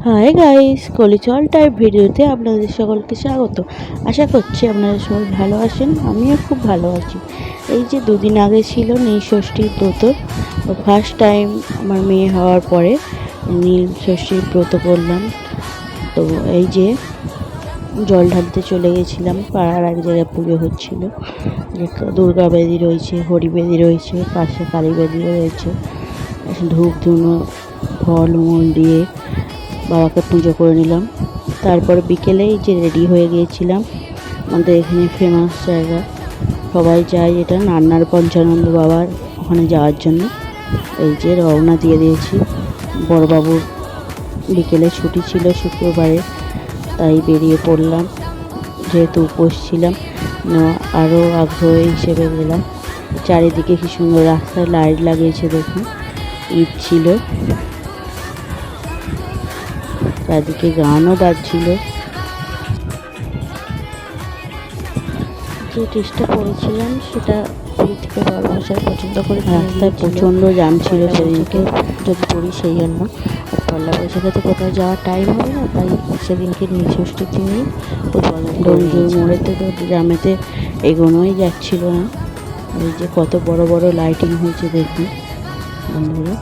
Hi guys, কলিচল type ভিডিওতে আপনাদের সকলকে স্বাগত। আশা করছি আপনারা সবাই ভালো আছেন। আমিও খুব ভালো আছি। এই যে দুদিন আগে ছিল নীল ষষ্ঠীর ব্রত। ফার্স্ট টাইম আমার মেয়ে হওয়ার পরে নীল ষষ্ঠীর ব্রত করলাম। তো এই যে জল ঢালতে চলে গেছিলাম। পাড়ার এক জায়গায় পুজো হচ্ছিল। দুর্গা বেদি রয়েছে, হরি বেদি রয়েছে, পাশে কালী বেদিও রয়েছে। ধূপ ধুনো ফল মূল দিয়ে বাবাকে পুজো করে নিলাম। তারপরে বিকেলেই যে রেডি হয়ে গিয়েছিলাম। আমাদের এখানে ফেমাস জায়গা, সবাই যায় এটা নান্নার পঞ্চানন্দ বাবার ওখানে যাওয়ার জন্য। এই যে রওনা দিয়ে দিয়েছি। বড়বাবুর বিকেলে ছুটি ছিল শুক্রবারে, তাই বেরিয়ে পড়লাম। যেহেতু উপোস ছিলাম, আরও আগ্রহ হিসেবে গেলাম। চারিদিকে কি সুন্দর রাস্তায় লাইট লাগিয়েছে দেখুন। ঈদ ছিল, চারদিকে গানও বাজছিল। যে ড্রেসটা পরেছিলাম সেটা পুরী থেকে বড় ভাষায় পছন্দ করে। রাস্তায় প্রচণ্ড জ্যাম ছিল সেদিনকে, যদি পড়ি সেই জন্য। আর পয়লা বৈশাখে তো কোথাও যাওয়ার টাইম হবে না, তাই সেদিনকে নীল ষষ্ঠীর দিনেই ডোমজুর মোড়েতে তো জ্যামেতে এগোনোই যাচ্ছিল না। এই যে কত বড় বড় লাইটিং হয়েছে দেখুন বন্ধুরা।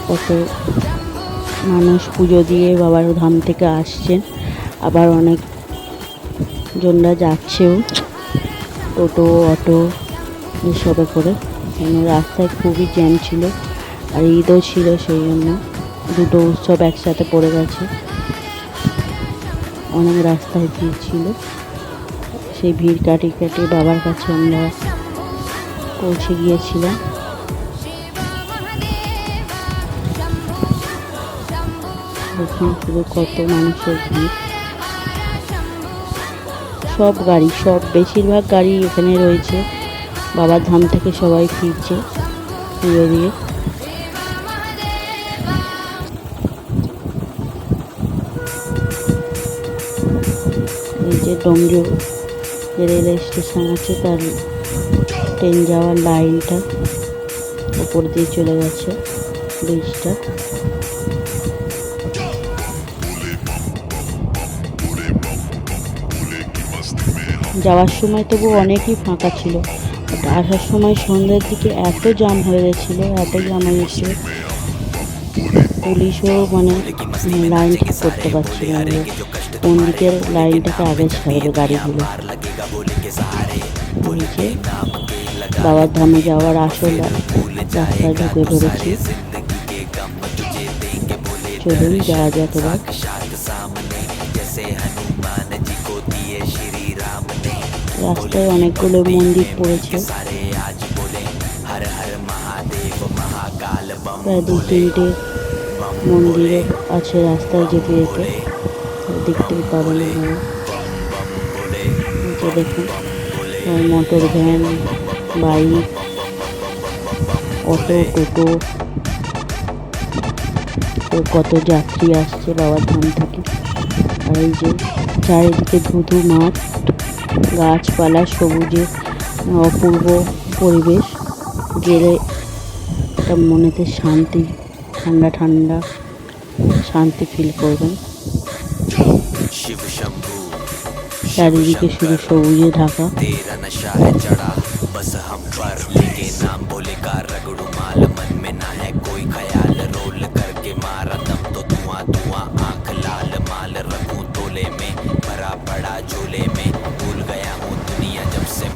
কত মানুষ পুজো দিয়ে বাবার ধাম থেকে আসছেন, আবার অনেক জনরা যাচ্ছেও টোটো অটো এসবে করে। রাস্তায় খুবই জ্যাম ছিল, আর ঈদও ছিল, সেই জন্য দুটো উৎসব একসাথে পড়ে গেছে। অনেক রাস্তায় ভিড় ছিল। সেই ভিড় কাটিয়ে কাটিয়ে বাবার কাছে আমরা পৌঁছে গিয়েছিলাম। দেখুন শুধু কত মানুষের ভিড়। সব গাড়ি, বেশিরভাগ গাড়ি এখানে রয়েছে। বাবার ধাম থেকে সবাই ফিরছে পুজো দিয়ে। এই যে ডোমজুর যে রেল স্টেশন আছে, তার ট্রেন যাওয়ার লাইনটা উপর দিয়ে চলে গেছে, ব্রিজটা। যাওয়ার সময় তবু অনেকই ফাঁকা ছিল, আসার সময় সন্ধ্যার দিকে এত জ্যাম হয়ে গেছিলো, এত জ্যাম হয়ে গেছিলো, পুলিশও লাইন ঠিক করতে পারছিল না কোন দিকের লাইনটাকে আগে ছাড়বে গাড়িগুলো। নিচে বাবার ধামে যাওয়ার আসল রাস্তায় ঢুকে পড়েছি। চলুন যাওয়া যাক এবার। রাস্তায় অনেকগুলো মন্দির পড়েছে, প্রায় 2-3টে মন্দিরও আছে রাস্তায় যেতে যেতে, দেখতেই পাবেন আপনারা। দেখুন মোটর ভ্যান, বাইক, অটো টোটো, কত যাত্রী আসছে বাবার ধাম থেকে। আর এই যে চারিদিকে ধুধু মাঠ, গাছপালা, সবুজে অপূর্ব পরিবেশ। গেলে একটা মনেতে শান্তি, ঠান্ডা ঠান্ডা শান্তি ফিল করবেন। চারিদিকে শুধু সবুজে ঢাকা।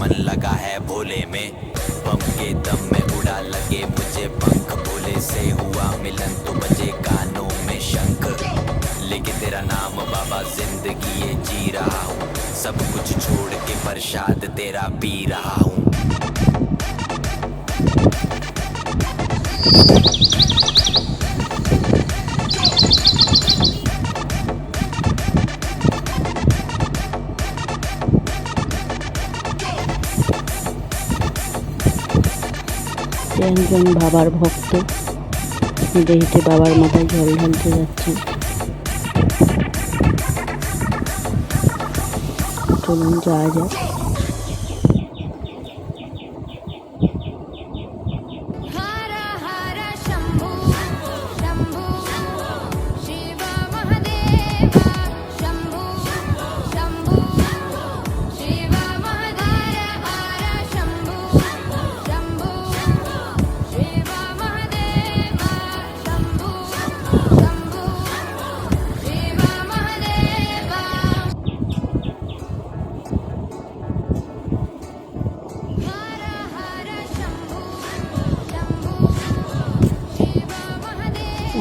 मन लगा है भोले में, बम के दम में उड़ा लगे मुझे पंख, भोले से हुआ मिलन तो बजे कानों में शंख, लेके तेरा नाम बाबा जिंदगी ये जी रहा हूँ, सब कुछ छोड़ के प्रसाद तेरा पी रहा हूँ। একজন বাবার ভক্ত, হেঁটে হেঁটে বাবার মাথায় জল ঢালতে যাচ্ছি। চলুন যাওয়া যাক।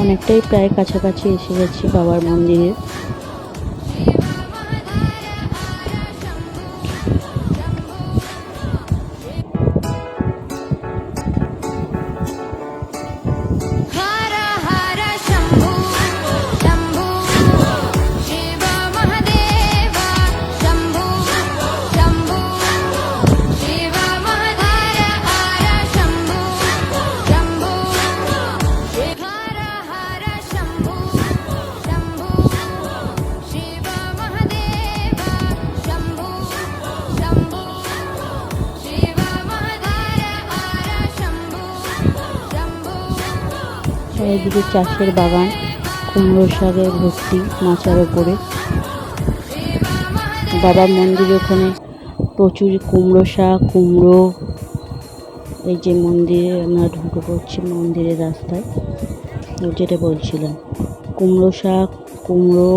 অনেকটাই প্রায় কাছাকাছি এসে গেছি বাবার মন্দিরে। চারিদিকে চাষের বাগান, কুমড়ো শাকে ভর্তি মাচার ওপরে। বাবার মন্দির ওখানে প্রচুর কুমড়ো শাক, কুমড়ো। এই যে মন্দিরে আমরা ঢুকে পড়ছি, মন্দিরের রাস্তায়। যেটা বলছিলাম, কুমড়ো শাক, কুমড়ো,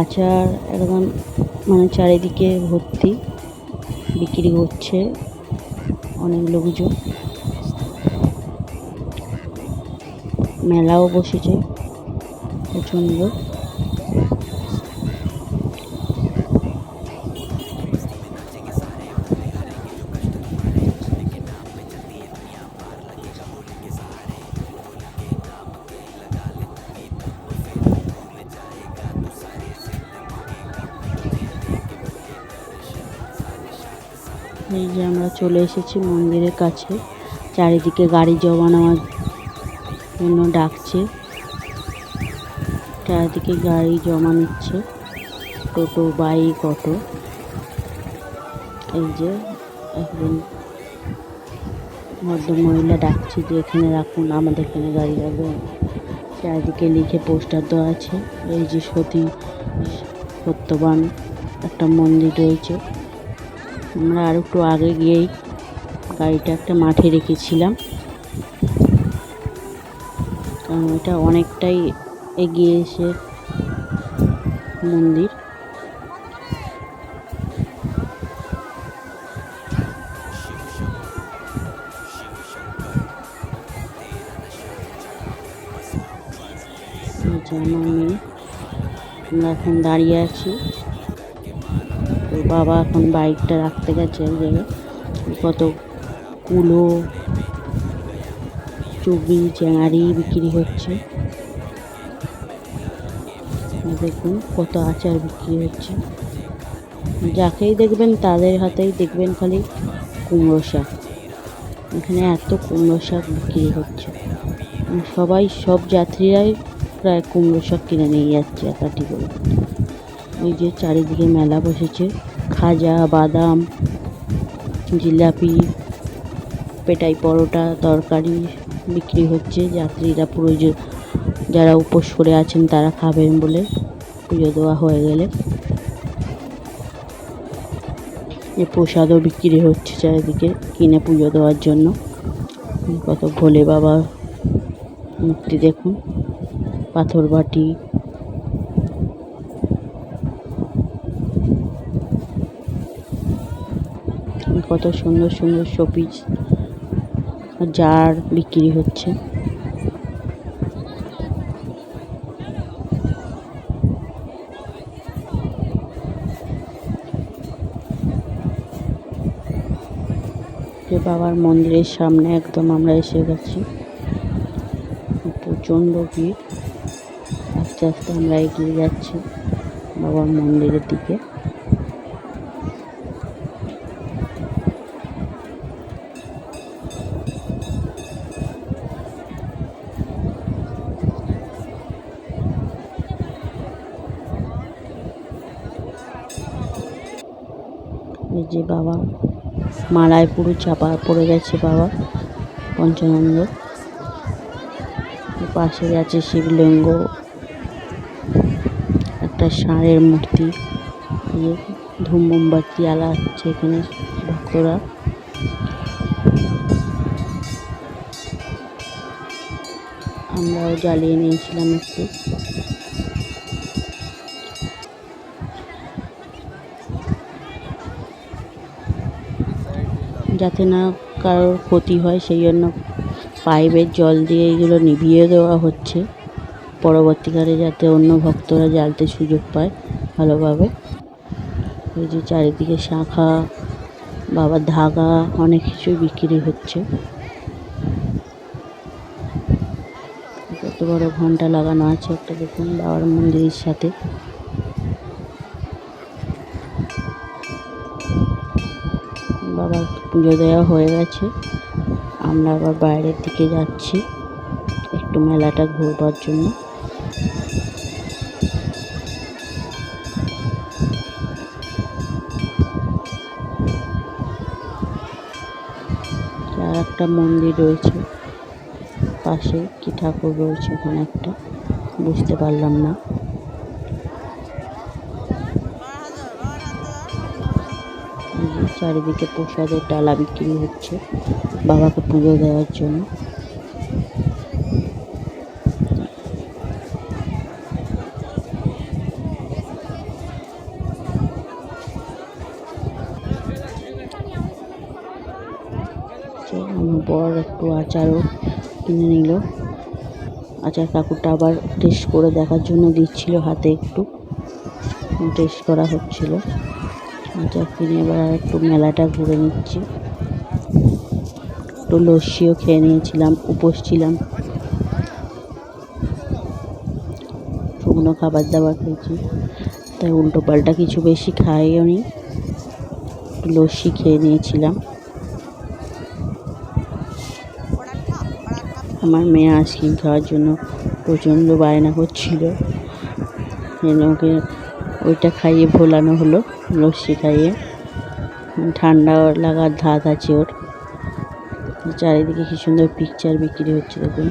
আচার একদম মানে চারিদিকে ভর্তি, বিক্রি হচ্ছে অনেক লোকজন। মেলাও বসেছে প্রচণ্ড। এই যে আমরা চলে এসেছি মন্দিরের কাছে। চারিদিকে গাড়ি জমা নেওয়ার জন্য ডাকছে, চারিদিকে গাড়ি জমা নিচ্ছে, টোটো, বাইক, অটো। এই যে একজন ভদ্রমহিলা ডাকছে যে এখানে রাখুন, আমাদের এখানে গাড়ি রাখবেন। চারিদিকে লিখে পোস্টার দেওয়া আছে। এই যে সত্যবান একটা মন্দির রয়েছে। আমরা আর একটু আগে গিয়েই গাড়িটা একটা মাঠে রেখেছিলাম, কারণ এটা অনেকটাই এগিয়ে এসে মন্দির। আমার মেয়ে, আমরা এখন দাঁড়িয়ে আছি। তো বাবা এখন বাইকটা রাখতে গেছে এক জায়গায়। কত কুলো, চুবড়ি, চ্যাঙারি বিক্রি হচ্ছে। দেখুন কত আচার বিক্রি হচ্ছে। যাকেই দেখবেন তাদের হাতেই দেখবেন খালি কুমড়ো শাক। এখানে এত কুমড়ো শাক বিক্রি হচ্ছে, সবাই, সব যাত্রীরাই প্রায় কুমড়ো শাক কিনে নিয়ে যাচ্ছে একাটি করে। ওই যে চারিদিকে মেলা বসেছে, খাজা, বাদাম, জিলাপি, পেটাই পরোটা, তরকারি বিক্রি হচ্ছে। যাত্রীরা যারা উপোস করে আছেন তারা খাবেন বলে, পুজো দেওয়া হয়ে গেলে। এ প্রসাদও বিক্রি হচ্ছে চারিদিকে, কিনে পুজো দেওয়ার জন্য। কত ভোলে বাবার মূর্তি দেখুন, পাথর বাটি। কত সুন্দর সুন্দর শোপিস জার বিক্রি হচ্ছে। বাবার মন্দিরের সামনে একদম আমরা এসে গেছি। প্রচণ্ড ভিড়। আস্তে আস্তে আমরা এগিয়ে যাচ্ছি বাবার মন্দিরের দিকে। এই যে বাবা মালায় পুরো চাপা পড়ে গেছে বাবা পঞ্চানন্দ। পাশে আছে শিবলিঙ্গ, একটা ষাঁড়ের মূর্তি, ধূম মোমবাতি আলা হচ্ছে এখানে ভক্তরা। আমরাও জ্বালিয়ে নিয়েছিলাম একটু। যাতে না কারোর ক্ষতি হয় সেই জন্য পাইপের জল দিয়ে এগুলো নিভিয়ে দেওয়া হচ্ছে, পরবর্তীকালে যাতে অন্য ভক্তরা জ্বালতে সুযোগ পায় ভালোভাবে। এই যে চারিদিকে শাঁখা, বাবার ধাগা, অনেক কিছু বিক্রি হচ্ছে। কত বড় ঘন্টা লাগানো আছে একটা, দেখুন বাবার মন্দিরের সাথে। বাবার পুজো দেওয়া হয়ে গেছে, আমরা আবার বাইরের দিকে যাচ্ছি একটু মেলাটা ঘুরবার জন্য। আর একটা মন্দির রয়েছে পাশে, কি ঠাকুর রয়েছে ওখানে একটা, বুঝতে পারলাম না। চারিদিকে প্রসাদের ডালা বিক্রি হচ্ছে বাবাকে পুজো দেওয়ার জন্য। আমার বর একটু আচারও কিনে নিল। আচার কাকুরটা আবার টেস্ট করে দেখার জন্য দিচ্ছিল হাতে, একটু টেস্ট করা হচ্ছিল। আচার কিনে এবার আর একটু মেলাটা ঘুরে নিচ্ছি। একটু লস্যিও খেয়ে নিয়েছিলাম, উপোস ছিলাম। শুকনো খাবার দাবার খেয়েছি, তাই উল্টো পাল্টা কিছু বেশি খাইও নি, একটু লস্যি খেয়ে নিয়েছিলাম। আমার মেয়ে আইসক্রিম খাওয়ার জন্য প্রচণ্ড বায়না করছিল, ওকে ওইটা খাইয়ে ভোলানো হলো, লস্যি খাইয়ে। ঠান্ডা লাগার ধাত আছে ওর। চারিদিকে কি সুন্দর পিকচার বিক্রি হচ্ছে দেখুন।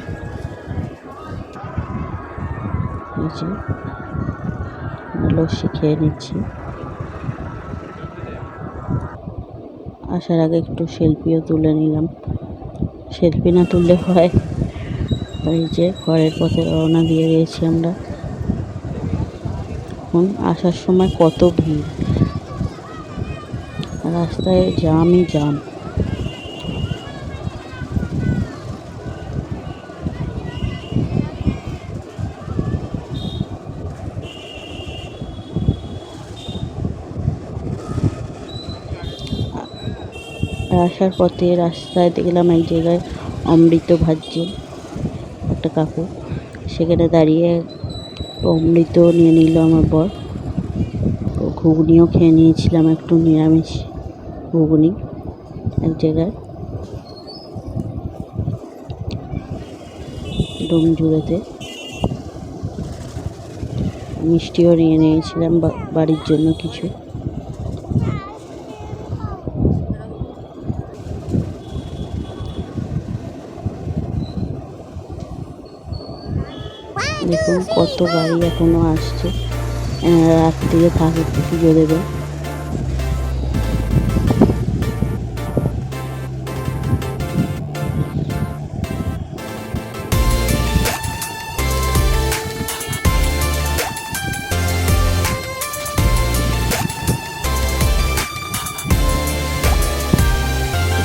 লস্যি খেয়ে নিচ্ছি। আসার আগে একটু সেলফিও তুলে নিলাম, সেলফি না তুললে হয়। এই যে ঘরের পথে রওনা দিয়ে গিয়েছি আমরা। এখন আসার সময় কত ভিড়, রাস্তায় জামই জাম। আসার পথে রাস্তায় দেখলাম এক জায়গায় অমৃত ভাজছে একটা কাকু, সেখানে দাঁড়িয়ে অমৃত নিয়ে নিল আমার বর। ঘুগনিও খেয়ে নিয়েছিলাম, একটু নিরামিষ ঘুগনি এক জায়গায় ডোমজুড়েতে। মিষ্টিও নিয়ে নিয়েছিলাম বাড়ির জন্য কিছু। দেখুন কত গাড়ি এখনো আসছে, রাত্রিরে ঠাকুর পুজো দেবে।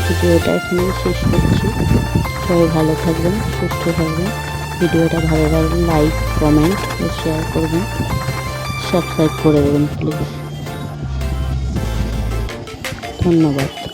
ভিডিওটা এখানে শেষ করছি। সবাই ভালো থাকবেন, সুস্থ থাকবেন। ভিডিওটা ভালো লাগলে লাইক, কমেন্ট ও শেয়ার করবেন, সাবস্ক্রাইব করে দেবেন প্লিজ। ধন্যবাদ।